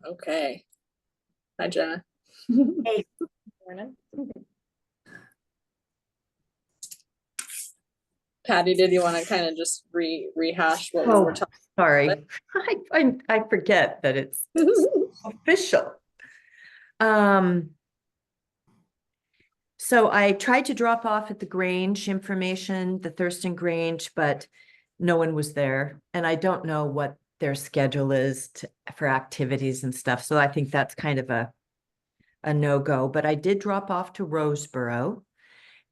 Okay. Hi, Jenna. Hey, Morning. Patty, did you want to kind of just rehash what we were talking sorry. I forget that it's about? official. So I tried to drop off at the Grange information, the Thurston Grange, but no one was there. And I don't know what their schedule is for activities and stuff. So I think that's kind of a no-go. But I did drop off to Roseboro,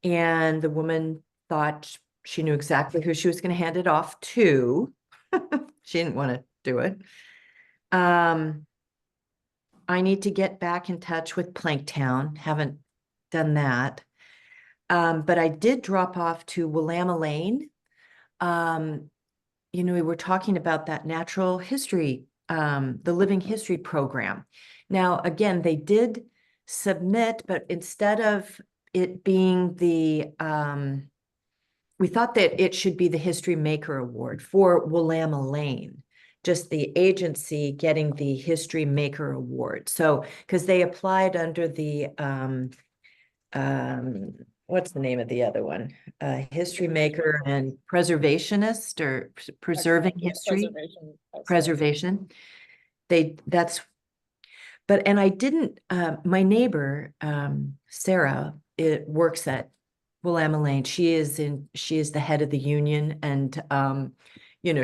and the woman thought she knew exactly who she was going to hand it off to. She didn't want to do it. I need to get back in touch with Planktown. Haven't done that. But I did drop off to Willamette Lane. We were talking about that natural history, the living history program. Now, again, they did submit, but instead of it being we thought that it should be the History Maker Award for Willamette Lane, just the agency getting the History Maker Award. So, because they applied under the, what's the name of the other one? History Maker and Preservationist, or Preserving History. Preservation. And I didn't, my neighbor, Sarah, it works at Willamette Lane. She is the head of the union, and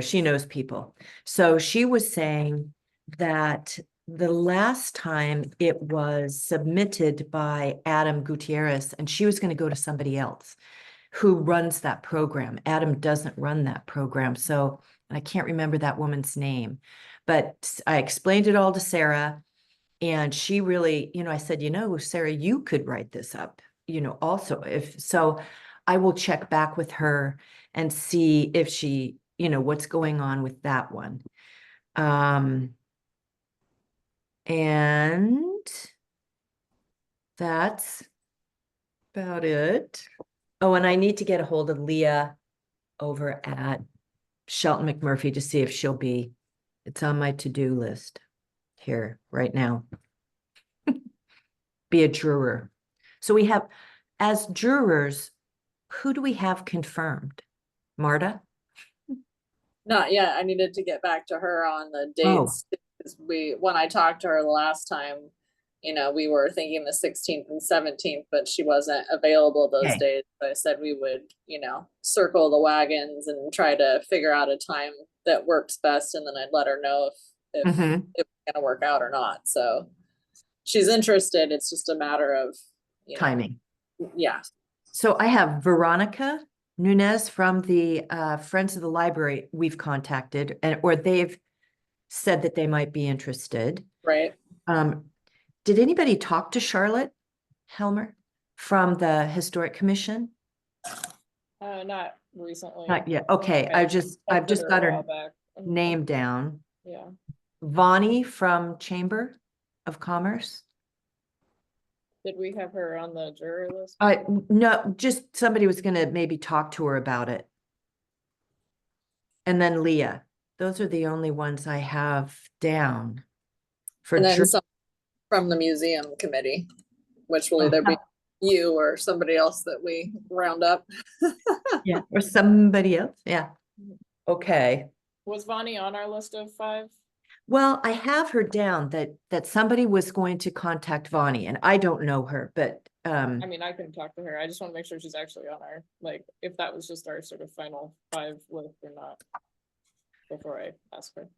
she knows people. So she was saying that the last time it was submitted by Adam Gutierrez, and she was going to go to somebody else who runs that program. Adam doesn't run that program. So I can't remember that woman's name, but I explained it all to Sarah, and she really, I said, Sarah, you could write this up, also. If so, I will check back with her and see if she, what's going on with that one. And that's about it. Oh, and I need to get a hold of Leah over at Shelton McMurphy to see if she'll be, it's on my to-do list here right now. Be a juror. So we have, as jurors, who do we have confirmed? Marta? Not yet. I needed to get back to her on the dates. Because when I talked to her the last time, we were thinking the 16th and 17th, but she wasn't available those days. So I said we would, circle the wagons and try to figure out a time that works best, and then I'd let her know if it was gonna work out or not. So she's interested. It's just a matter of timing. Yeah. So I have Veronica Nunez from the Friends of the Library we've contacted, or they've said that they might be interested. Right. Did anybody talk to Charlotte Helmer from the Historic Commission? Not recently. Not yet. Okay. I've just got her name down. Yeah. Vonnie from Chamber of Commerce. Did we have her on the juror list? No, just somebody was going to maybe talk to her about it. And then Leah. Those are the only ones I have down. And then some from the museum committee, which will either be you or somebody else that we round up. Yeah, or somebody else. Yeah. Okay. Was Vonnie on our list of 5? Well, I have her down that somebody was going to contact Vonnie, and I don't know her, but I mean, I can talk to her. I just want to make sure she's actually on our, like, if that was just our sort of final 5 list or not before I ask her.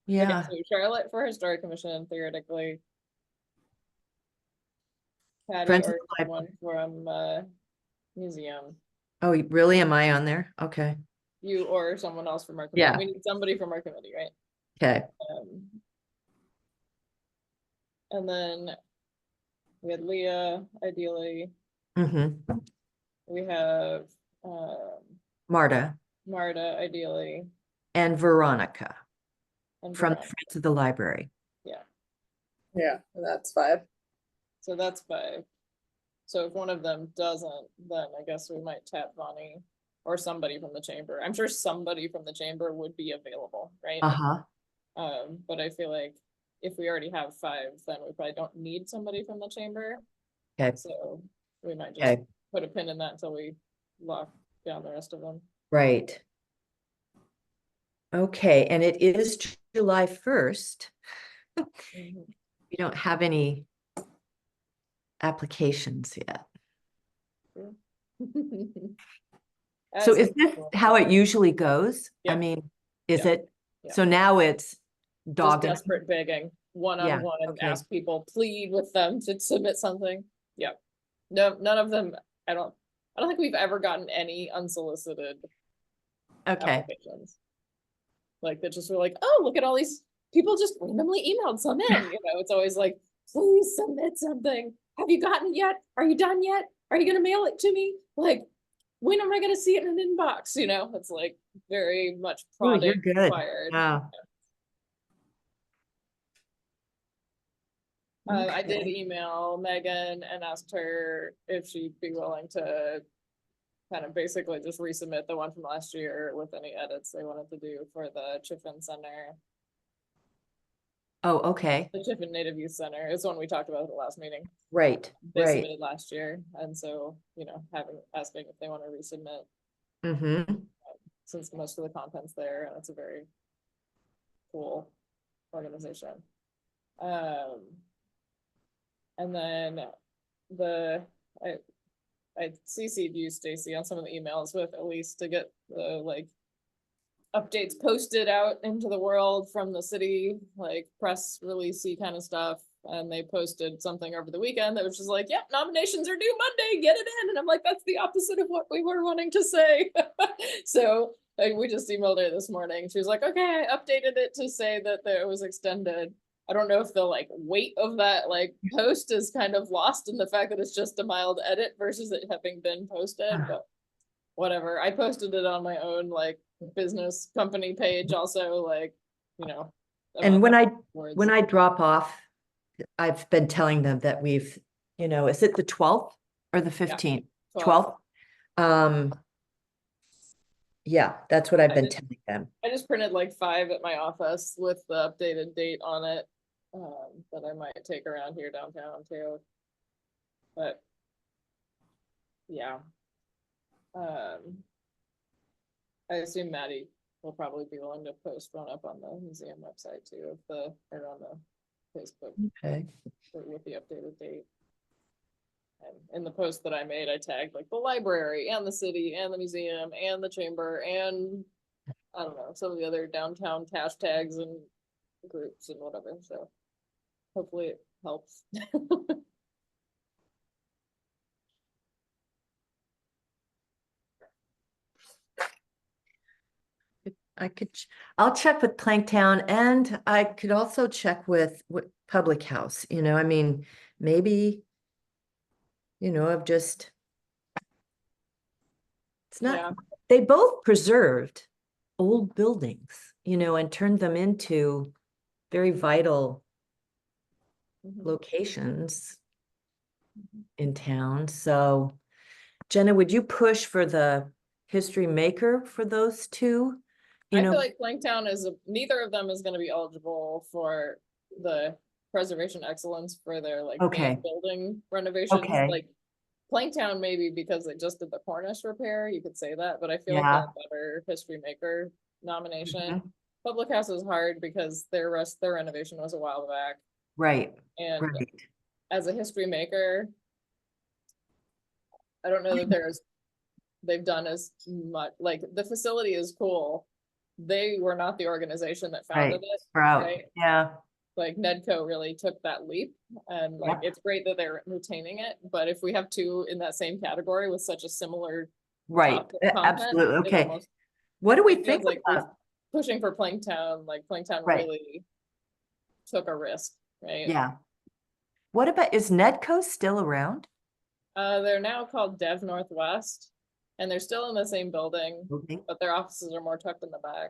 Yeah. Okay, so Charlotte for Historic Commission, theoretically. Patty or someone from museum. Oh, really? Am I on there? Okay. You or someone else from our committee. Yeah. We need somebody from our committee, right? Okay. And then we had Leah, ideally. We have Marta, ideally. and Veronica And from the Friends of the Library. Yeah. Yeah, that's 5. So that's 5. So if one of them doesn't, then I guess we might tap Vonnie or somebody from the chamber. I'm sure somebody from the chamber would be available, right? Uh-huh. But I feel like if we already have 5, then we probably don't need somebody from the chamber. Okay. So we might just Okay. put a pin in that until we lock down the rest of them. Right. Okay, and it is July 1st. Mhm. We don't have any applications yet. So is this how it usually goes? I Yeah. mean, is Yeah. it? Yeah. So now it's Just dog. desperate begging, one-on-one, okay. ask people, plead with them to submit something. Yeah. No, none of them, I don't think we've ever gotten any unsolicited Okay. applications. Like that just were like, oh, look at all these people just randomly emailed some in, you know, it's always like, please submit something. Have you gotten it yet? Are you done yet? Are you gonna mail it to me? Like, when am I gonna see it in an inbox? You know, it's like very much Oh, you're product good. required. Wow. I did Okay. email Megan and asked her if she'd be willing to kind of basically just resubmit the one from last year with any edits they wanted to do for the Chiffin Center. Oh, okay. The Chiffin Native Youth Center is one we talked about at the last meeting. Right. They Right. submitted last year, and so, you know, asking if they want to resubmit Mm-hmm. since most of the content's there, and it's a very cool organization. And then I CC'd you, Stacy, on some of the emails with Elise to get the like updates posted out into the world from the city, like press releasey kind of stuff. And they posted something over the weekend that was just like, yep, nominations are due Monday, get it in. And I'm like, that's the opposite of what we were wanting to say. So like, we just emailed her this morning. She was like, okay, I updated it to say that it was extended. I don't know if the like weight of that like post is kind of lost in the fact that it's just a mild edit versus it having been posted, but whatever. I posted it on my own like business company page also, like, you know. And when words. I drop off, I've been telling them that we've, you know, is it the 12th or the 15th? 12th. Yeah, that's what I've been telling them. I just printed like 5 at my office with the updated date on it, that I might take around here downtown too. But yeah. I assume Maddie will probably be willing to post one up on the museum website too, or on the Facebook. Okay. With the updated date. And in the post that I made, I tagged like the library and the city and the museum and the chamber and I don't know, some of the other downtown hashtags and groups and whatever. So hopefully it helps. I'll check with Planktown, and I could also check with Public House, you know, I mean, maybe, you know, it's not, they both preserved old buildings, you know, and turned them into very vital locations in town. So Jenna, would you push for the history maker for those two? I feel like Planktown neither of them is going to be eligible for the preservation excellence for their like main building renovations. Like Planktown maybe because they just did the Cornish repair, you could say that, but I feel like they're a better history maker nomination. Public House is hard because their renovation was a while back. Right. And as a history maker, I don't know that they've done as much. Like the facility is cool. They were not the organization that founded it. Right. Yeah. Like Nedco really took that leap, and like it's great that they're retaining it. But if we have 2 in that same category with such a similar absolutely. Okay. What do we think like pushing for Planktown? Like Planktown really took a risk, right? Yeah. What about, is Nedco still around? They're now called Dev Northwest. And they're still in the same building, but their offices are more tucked in the back.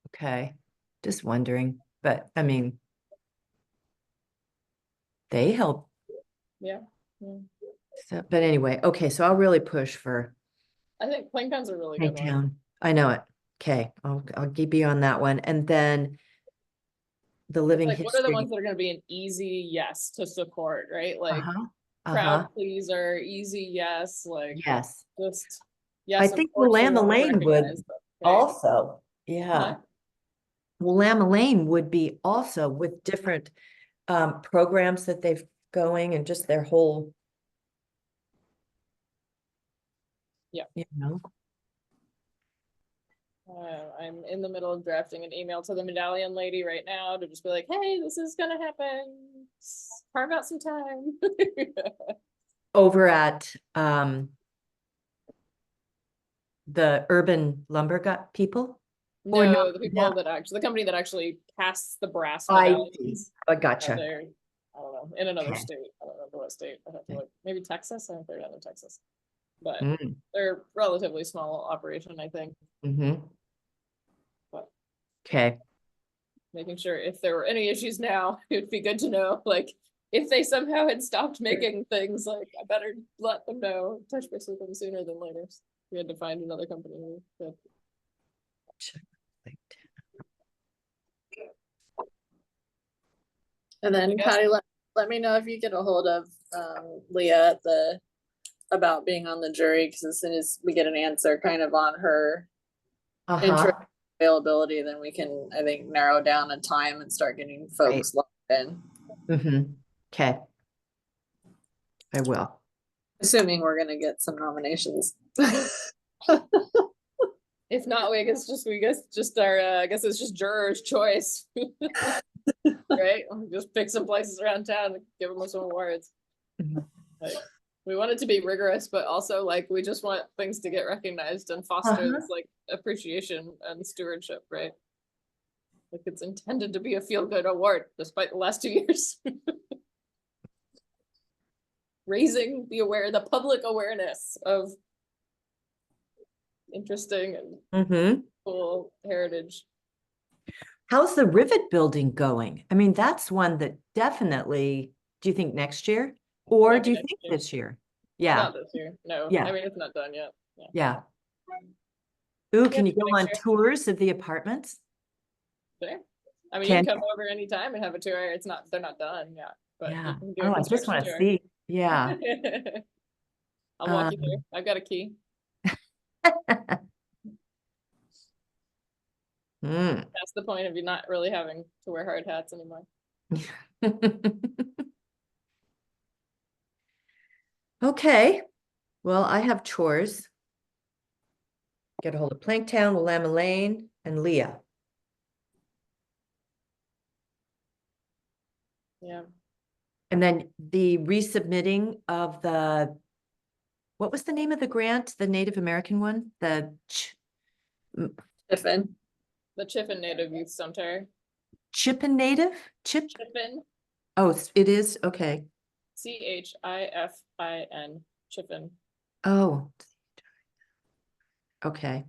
Okay, just wondering, but I mean, they help. Yeah. So, but anyway, okay, so I'll really push for. I think Planktown's a really good one. I know it. Okay, I'll keep you on that one, and then the living Like, what are the history. ones that are gonna be an easy yes to support, right? Like Uh-huh, crowd uh-huh, pleaser, easy yes, like yes. just, I yes, of think course we Willamette want to Lane would recognize them, right? also, Huh? yeah. Willamette Lane would be also with different programs that they've going and just their whole. Yeah. You know, I'm in the middle of drafting an email to the medallion lady right now to just be like, hey, this is gonna happen. Carve out some time. over at the urban lumber gut people? Or no, No, the people that actually, the company that actually casts the brass I see. medallions. I gotcha. They're, I don't know, in another Okay. state. I don't remember what state. I have to Okay. look. Maybe Texas. I think they're down in Texas. But Mm, they're relatively small operation, I think. mm-hmm. But Okay. making sure if there were any issues now, it'd be good to know. Like if they somehow had stopped making things, like I better let them know. Touch base with them sooner than later. We had to find another company. But And then Patty, let me know if you get a hold of Leah at about being on the jury, because as soon as we get an answer kind of on her interest Uh-huh. availability, then we can, I think, narrow down a time and start getting folks locked in. Mm-hmm. Okay. I will. Assuming we're gonna get some nominations. if not, we guess just our I guess it's just jurors' choice. Right? We'll just pick some places around town and give them some awards. Mhm. Like, we want it to be rigorous, but also like we just want things to get recognized and foster this like appreciation and stewardship, right? Like it's intended to be a feel-good award, despite the last 2 years. Raising the public awareness of interesting and Mm-hmm. cool heritage. How's the Rivet building going? I mean, that's one that definitely, do you think next year? Or Might do be you next think year. this year? Yeah, Not this year. No. yeah, I mean, it's not done yet. Yeah. yeah. Ooh, Yeah, can you go next on year. tours of the apartments? Sure. I mean, you Can can come over anytime and have a tour. They're not done yet, but Yeah. you can do a Oh, I just construction want to tour. see. Yeah. I'll walk you through. I've got a key. Mm. That's the point of you not really having to wear hard hats anymore. Okay, well, I have chores. Get a hold of Planktown, Willamette Lane, and Leah. Yeah. And then the resubmitting of what was the name of the grant? The Native American one? Tiffin. The Chiffin Native Youth Center. Chippin Native? Chiffin. Oh, it is? Okay. Chifin. Chiffin. Oh. Okay.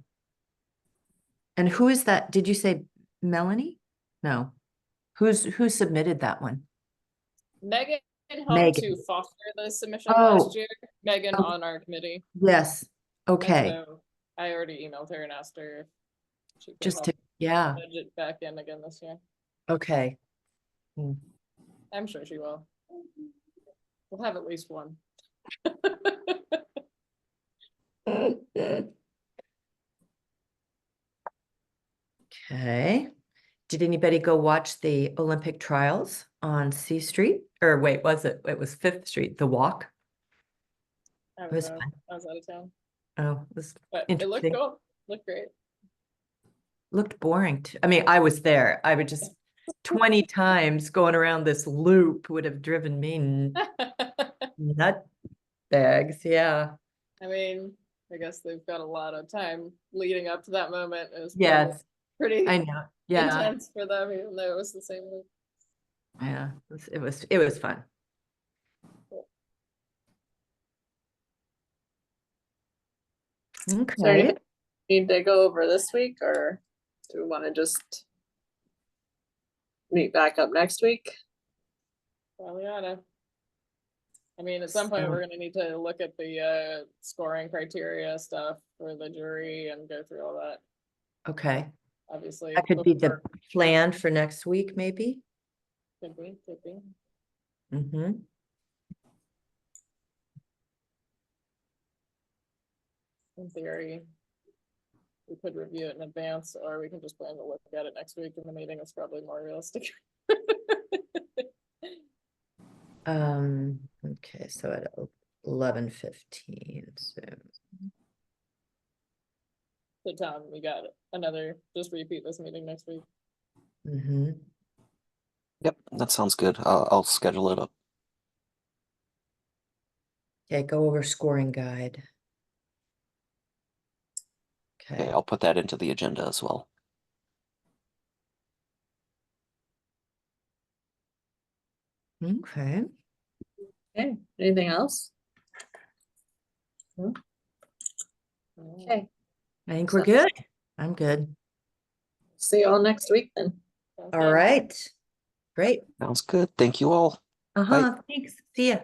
And who is that? Did you say Melanie? No. Who submitted that one? Megan helped Megan. to foster the submission Oh. last year. Megan Okay. on our committee. Yes. And Okay. so I already emailed her and asked her if she could Just help to, yeah. nudge it back in again this year. Okay. Hmm. I'm sure she will. We'll have at least one. Okay. Did anybody go watch the Olympic trials on C Street? Or wait, it was Fifth Street, the walk? I It was was fun. out of town. Oh, it was But it looked interesting. cool. Looked great. Looked boring too. I mean, I was there. I would just 20 times going around this loop would have driven me nut bags. Yeah. I mean, I guess they've got a lot of time leading up to that moment. It was Yes, pretty I know. Yeah. intense for them, even though it was the same week. Yeah. It was fun. Is there Okay. anything we need to go over this week, or do we want to just meet back up next week? Probably oughta. I mean, at some point, So- we're gonna need to look at the scoring criteria stuff for the jury and go through all that, Okay. obviously. That could be the before- plan for next week, maybe? Could be, could be. Mm-hmm. In theory, we could review it in advance, or we can just plan to look at it next week in the meeting. It's probably more realistic. Okay, so at 11:15, so. So Tom, we got another, just repeat this meeting next week. Mm-hmm. Yep, that sounds good. I'll schedule it up. Okay, go over scoring guide. Okay, Okay, I'll put that into the agenda as well. okay. Okay, anything else? No? Okay, I think we're good. I'm good. see you all next week then. All right. Great. Sounds good. Thank you all. Uh-huh, thanks. See ya.